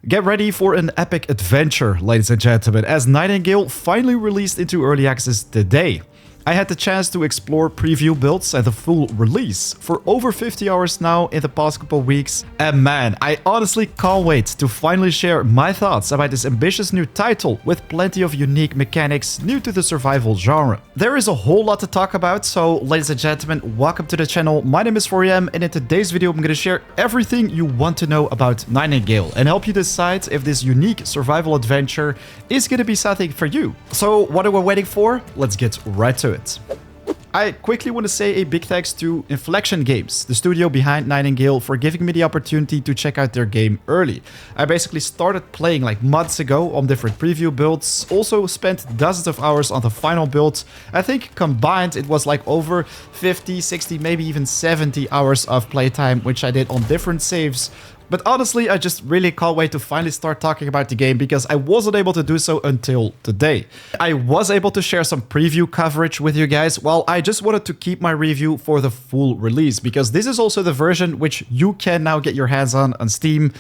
Get ready for an epic adventure, ladies and gentlemen, as Nightingale finally released into Early Access today. I had the chance to explore preview builds and the full release for over 50 hours now in the past couple weeks, and man, I honestly can't wait to finally share my thoughts about this ambitious new title with plenty of unique mechanics new to the survival genre. There is a whole lot to talk about, so ladies and gentlemen, welcome to the channel. My name is 4am, and in today's video I'm going to share everything you want to know about Nightingale and help you decide if this unique survival adventure is going to be something for you. So what are we waiting for? Let's get right to it. I quickly want to say a big thanks to Inflection Games, the studio behind Nightingale, for giving me the opportunity to check out their game early. I basically started playing like months ago on different preview builds, also spent dozens of hours on the final build. I think combined it was like over 50, 60, maybe even 70 hours of playtime, which I did on different saves. But honestly, I just really can't wait to finally start talking about the game because I wasn't able to do so until today. I was able to share some preview coverage with you guys, while I just wanted to keep my review for the full release because this is also the version which you can now get your hands on Steam.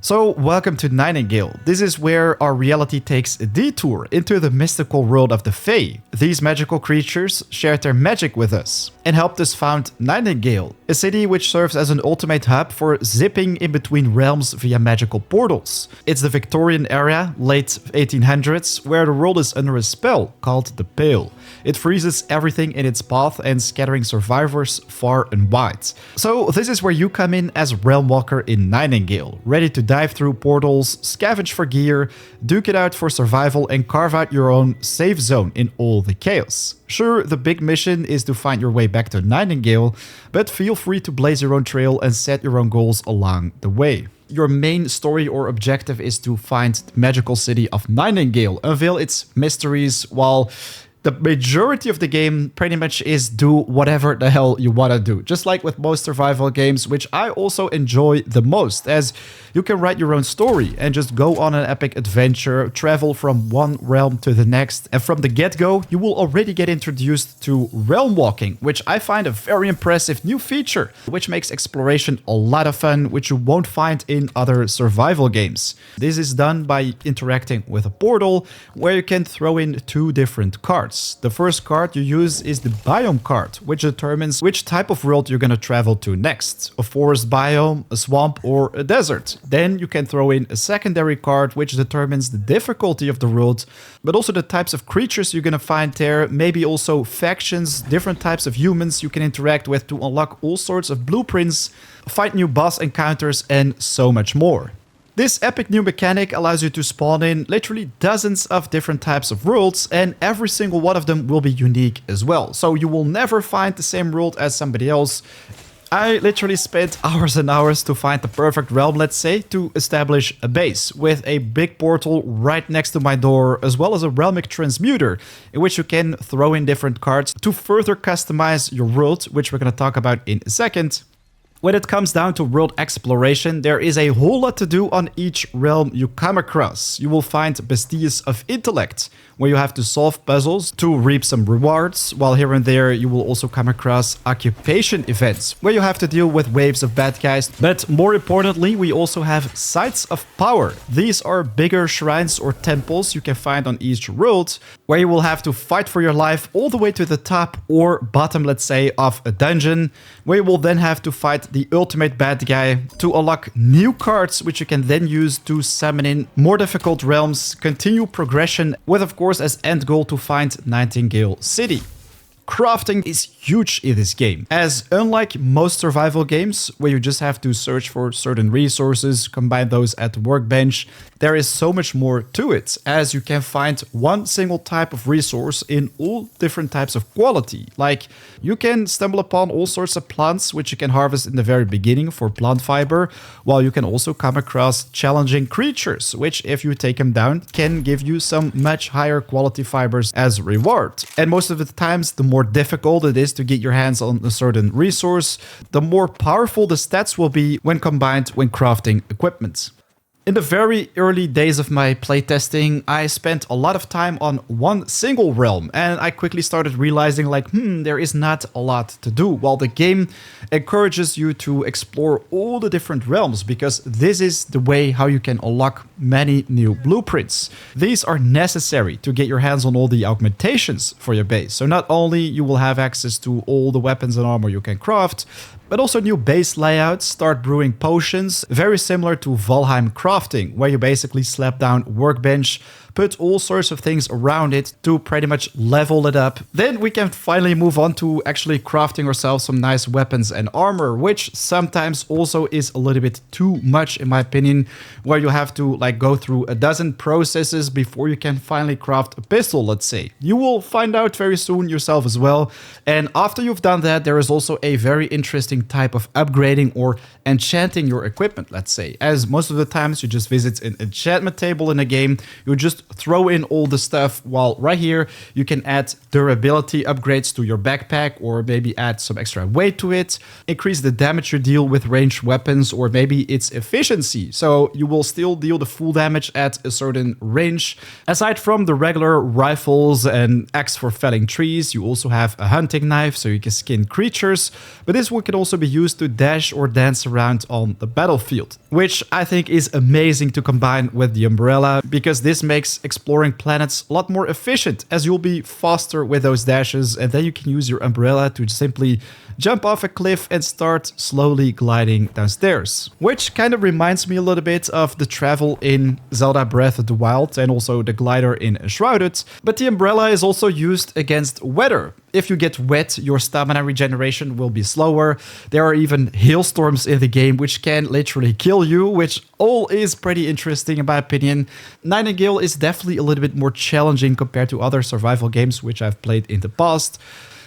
So, welcome to Nightingale. This is where our reality takes a detour into the mystical world of the Fae. These magical creatures shared their magic with us and helped us found Nightingale, a city which serves as an ultimate hub for zipping in between realms via magical portals. It's the Victorian era, late 1800s, where the world is under a spell called the Pale. It freezes everything in its path and scattering survivors far and wide. So this is where you come in as Realmwalker in Nightingale, ready to dive through portals, scavenge for gear, duke it out for survival, and carve out your own safe zone in all the chaos. Sure, the big mission is to find your way back to Nightingale, but feel free to blaze your own trail and set your own goals along the way. Your main story or objective is to find the magical city of Nightingale, unveil its mysteries, while the majority of the game pretty much is do whatever the hell you want to do. Just like with most survival games, which I also enjoy the most, as you can write your own story and just go on an epic adventure, travel from one realm to the next. And from the get-go, you will already get introduced to Realmwalking, which I find a very impressive new feature, which makes exploration a lot of fun, which you won't find in other survival games. This is done by interacting with a portal where you can throw in two different cards. The first card you use is the biome card, which determines which type of world you're going to travel to next. A forest biome, a swamp, or a desert. Then you can throw in a secondary card, which determines the difficulty of the world, but also the types of creatures you're going to find there, maybe also factions, different types of humans you can interact with to unlock all sorts of blueprints, fight new boss encounters, and so much more. This epic new mechanic allows you to spawn in literally dozens of different types of worlds, and every single one of them will be unique as well. So you will never find the same world as somebody else. I literally spent hours and hours to find the perfect realm, let's say, to establish a base with a big portal right next to my door, as well as a realmic transmuter in which you can throw in different cards to further customize your world, which we're going to talk about in a second. When it comes down to world exploration, there is a whole lot to do on each realm you come across. You will find besties of intellect, where you have to solve puzzles to reap some rewards, while here and there you will also come across occupation events, where you have to deal with waves of bad guys. But more importantly, we also have sites of power. These are bigger shrines or temples you can find on each world, where you will have to fight for your life all the way to the top or bottom, let's say, of a dungeon, where you will then have to fight the ultimate bad guy to unlock new cards, which you can then use to summon in more difficult realms, continue progression, with of course as end goal to find Nightingale City. Crafting is huge in this game, as unlike most survival games where you just have to search for certain resources, combine those at the workbench, there is so much more to it, as you can find one single type of resource in all different types of quality. Like, you can stumble upon all sorts of plants which you can harvest in the very beginning for plant fiber, while you can also come across challenging creatures, which if you take them down can give you some much higher quality fibers as reward. And most of the times, the more difficult it is to get your hands on a certain resource, the more powerful the stats will be when combined when crafting equipment. In the very early days of my playtesting, I spent a lot of time on one single realm, and I quickly started realizing like, there is not a lot to do. While the game encourages you to explore all the different realms, because this is the way how you can unlock many new blueprints. These are necessary to get your hands on all the augmentations for your base. So not only you will have access to all the weapons and armor you can craft, but also new base layouts, start brewing potions, very similar to Valheim crafting, where you basically slap down workbench, put all sorts of things around it to pretty much level it up. Then we can finally move on to actually crafting ourselves some nice weapons and armor, which sometimes also is a little bit too much in my opinion, where you have to like go through a dozen processes before you can finally craft a pistol, let's say. You will find out very soon yourself as well. And after you've done that, there is also a very interesting type of upgrading or enchanting your equipment, let's say. As most of the times you just visit an enchantment table in a game, you just throw in all the stuff, while right here you can add durability upgrades to your backpack, or maybe add some extra weight to it, increase the damage you deal with ranged weapons, or maybe its efficiency, so you will still deal the full damage at a certain range. Aside from the regular rifles and axe for felling trees, you also have a hunting knife so you can skin creatures, but this one can also be used to dash or dance around on the battlefield, which I think is amazing to combine with the umbrella, because this makes exploring planets a lot more efficient, as you'll be faster with those dashes, and then you can use your umbrella to simply jump off a cliff and start slowly gliding downstairs. Which kind of reminds me a little bit of the travel in Zelda Breath of the Wild and also the glider in Shrouded, but the umbrella is also used against weather. If you get wet, your stamina regeneration will be slower. There are even hailstorms in the game which can literally kill you, which all is pretty interesting in my opinion. Nightingale is definitely a little bit more challenging compared to other survival games which I've played in the past.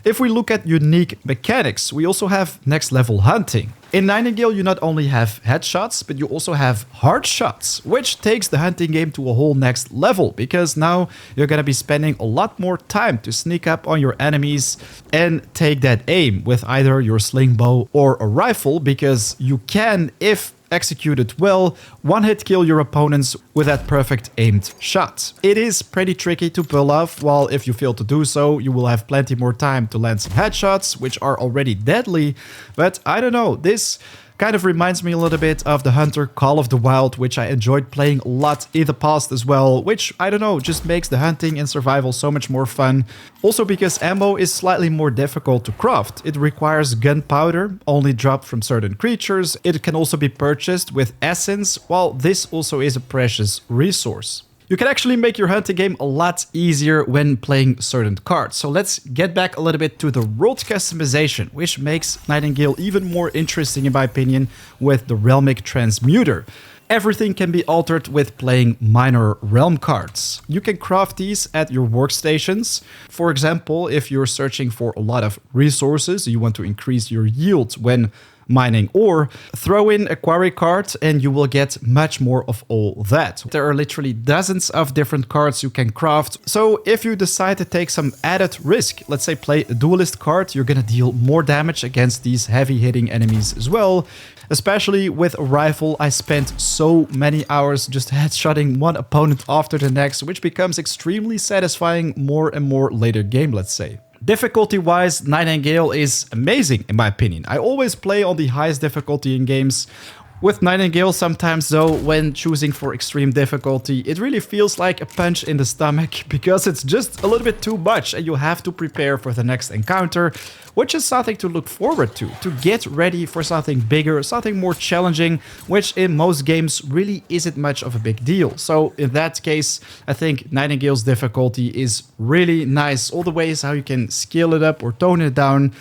If we look at unique mechanics, we also have next level hunting. In Nightingale, you not only have headshots, but you also have hard shots, which takes the hunting game to a whole next level, because now you're gonna be spending a lot more time to sneak up on your enemies and take that aim with either your sling bow or a rifle, because you can, if executed well, one-hit kill your opponents with that perfect aimed shot. It is pretty tricky to pull off, while if you fail to do so, you will have plenty more time to land some headshots, which are already deadly, but I don't know, this kind of reminds me a little bit of the Hunter Call of the Wild, which I enjoyed playing a lot in the past as well, which, I don't know, just makes the hunting and survival so much more fun. Also because ammo is slightly more difficult to craft. It requires gunpowder, only dropped from certain creatures. It can also be purchased with essence, while this also is a precious resource. You can actually make your hunting game a lot easier when playing certain cards. So let's get back a little bit to the world customization, which makes Nightingale even more interesting in my opinion with the Realmic Transmuter. Everything can be altered with playing minor realm cards. You can craft these at your workstations. For example, if you're searching for a lot of resources, you want to increase your yield when mining ore, throw in a quarry card and you will get much more of all that. There are literally dozens of different cards you can craft. So if you decide to take some added risk, let's say play a duelist card, you're gonna deal more damage against these heavy hitting enemies as well. Especially with a rifle, I spent so many hours just headshotting one opponent after the next, which becomes extremely satisfying more and more later game, let's say. Difficulty-wise, Nightingale is amazing in my opinion. I always play on the highest difficulty in games. With Nightingale, sometimes though, when choosing for extreme difficulty, it really feels like a punch in the stomach because it's just a little bit too much and you have to prepare for the next encounter, which is something to look forward to get ready for something bigger, something more challenging, which in most games really isn't much of a big deal. So in that case, I think Nightingale's difficulty is really nice. All the ways how you can scale it up or tone it down,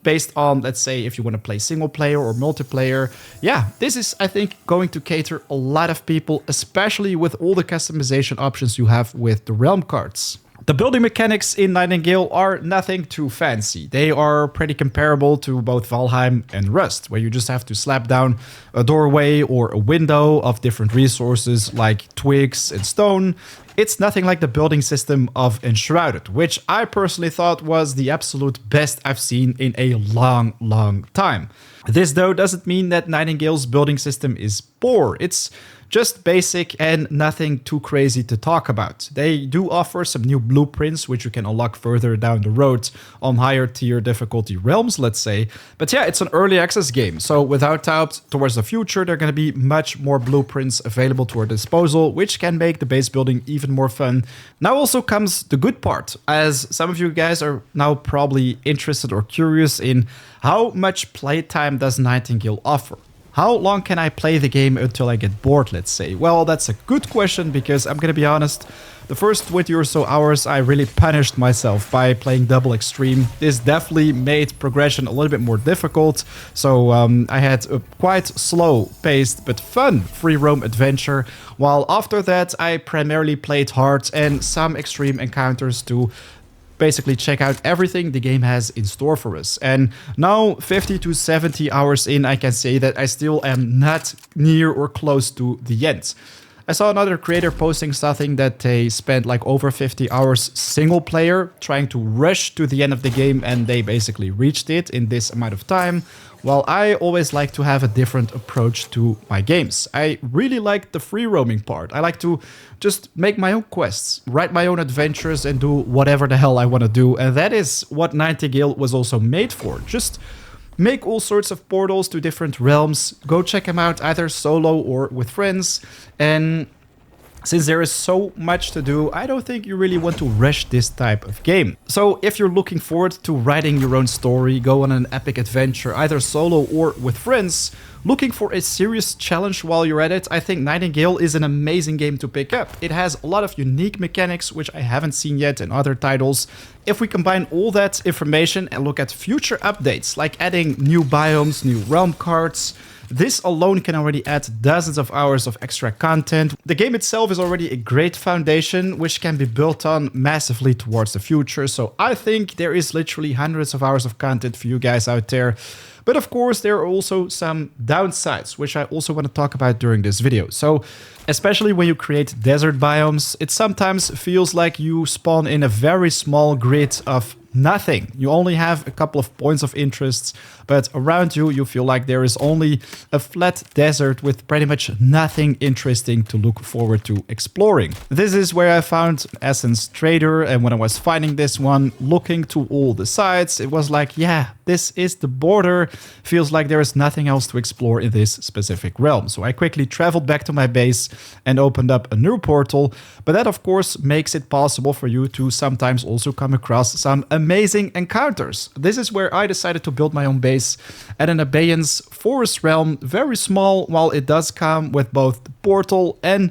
based on, let's say, if you want to play single player or multiplayer. Yeah, this is, I think, going to cater a lot of people, especially with all the customization options you have with the Realm cards. The building mechanics in Nightingale are nothing too fancy. They are pretty comparable to both Valheim and Rust, where you just have to slap down a doorway or a window of different resources like twigs and stone. It's nothing like the building system of Enshrouded, which I personally thought was the absolute best I've seen in a long time. This though doesn't mean that Nightingale's building system is poor. It's just basic and nothing too crazy to talk about. They do offer some new blueprints, which you can unlock further down the road on higher tier difficulty realms, let's say. But yeah, it's an early access game, so without doubt, towards the future, there are going to be much more blueprints available to our disposal, which can make the base building even more fun. Now also comes the good part, as some of you guys are now probably interested or curious in how much playtime does Nightingale offer. How long can I play the game until I get bored, let's say? Well, that's a good question, because I'm gonna be honest, the first 20 or so hours I really punished myself by playing double extreme. This definitely made progression a little bit more difficult, so I had a quite slow-paced but fun free roam adventure, while after that I primarily played hard and some extreme encounters to basically check out everything the game has in store for us. And now, 50 to 70 hours in, I can say that I still am not near or close to the end. I saw another creator posting something that they spent like over 50 hours single player trying to rush to the end of the game, and they basically reached it in this amount of time. While I always like to have a different approach to my games. I really like the free roaming part. I like to just make my own quests, write my own adventures, and do whatever the hell I want to do. And that is what Nightingale was also made for. Just make all sorts of portals to different realms. Go check them out either solo or with friends. And since there is so much to do, I don't think you really want to rush this type of game. So if you're looking forward to writing your own story, go on an epic adventure, either solo or with friends, looking for a serious challenge while you're at it, I think Nightingale is an amazing game to pick up. It has a lot of unique mechanics, which I haven't seen yet in other titles. If we combine all that information and look at future updates, like adding new biomes, new realm cards, this alone can already add dozens of hours of extra content. The game itself is already a great foundation, which can be built on massively towards the future. So I think there is literally hundreds of hours of content for you guys out there. But of course, there are also some downsides, which I also want to talk about during this video. So, especially when you create desert biomes, it sometimes feels like you spawn in a very small grid of nothing. You only have a couple of points of interest, but around you, you feel like there is only a flat desert with pretty much nothing interesting to look forward to exploring. This is where I found Essence Trader, and when I was finding this one, looking to all the sides, it was like, yeah, this is the border. Feels like there is nothing else to explore in this specific realm. So I quickly traveled back to my base and opened up a new portal, but that of course makes it possible for you to sometimes also come across some amazing encounters. This is where I decided to build my own base at an abeyance forest realm, very small, while it does come with both the portal and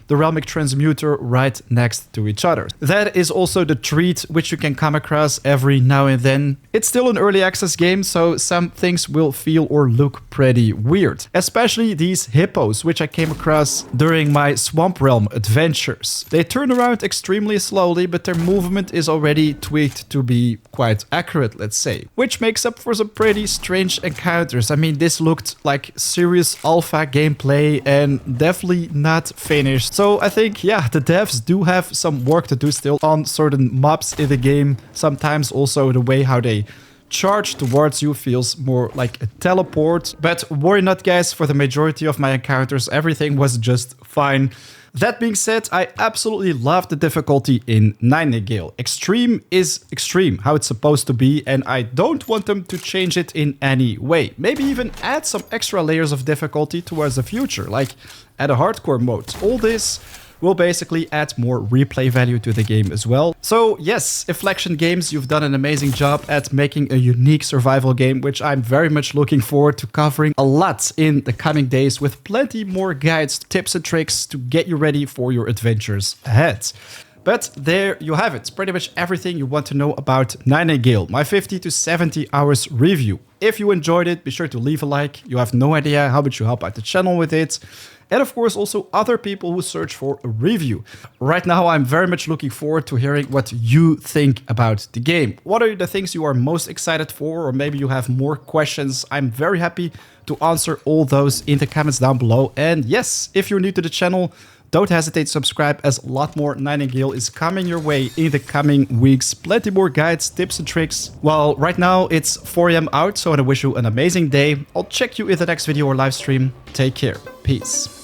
the Realmic Transmuter right next to each other. That is also the treat which you can come across every now and then. It's still an early access game, so some things will feel or look pretty weird. Especially these hippos, which I came across during my Swamp Realm adventures. They turn around extremely slowly, but their movement is already tweaked to be quite accurate, let's say. Which makes up for some pretty strange encounters. I mean, this looked like serious alpha gameplay and definitely not finished. So I think, yeah, the devs do have some work to do still on certain mobs in the game. Sometimes also the way how they charge towards you feels more like a teleport. But worry not, guys, for the majority of my encounters, everything was just fine. That being said, I absolutely love the difficulty in Nightingale. Extreme is extreme, how it's supposed to be, and I don't want them to change it in any way. Maybe even add some extra layers of difficulty towards the future, like add a hardcore mode. All this will basically add more replay value to the game as well. So yes, Inflection Games, you've done an amazing job at making a unique survival game, which I'm very much looking forward to covering a lot in the coming days with plenty more guides, tips and tricks to get you ready for your adventures ahead. But there you have it, pretty much everything you want to know about Nightingale, my 50 to 70 hours review. If you enjoyed it, be sure to leave a like. You have no idea how much you help out the channel with it. And of course also other people who search for a review. Right now I'm very much looking forward to hearing what you think about the game. What are the things you are most excited for, or maybe you have more questions? I'm very happy to answer all those in the comments down below. And yes, if you're new to the channel, don't hesitate to subscribe, as a lot more Nightingale is coming your way in the coming weeks. Plenty more guides, tips and tricks. Well, right now it's 4 AM out, so I wish you an amazing day. I'll check you in the next video or live stream. Take care. Peace.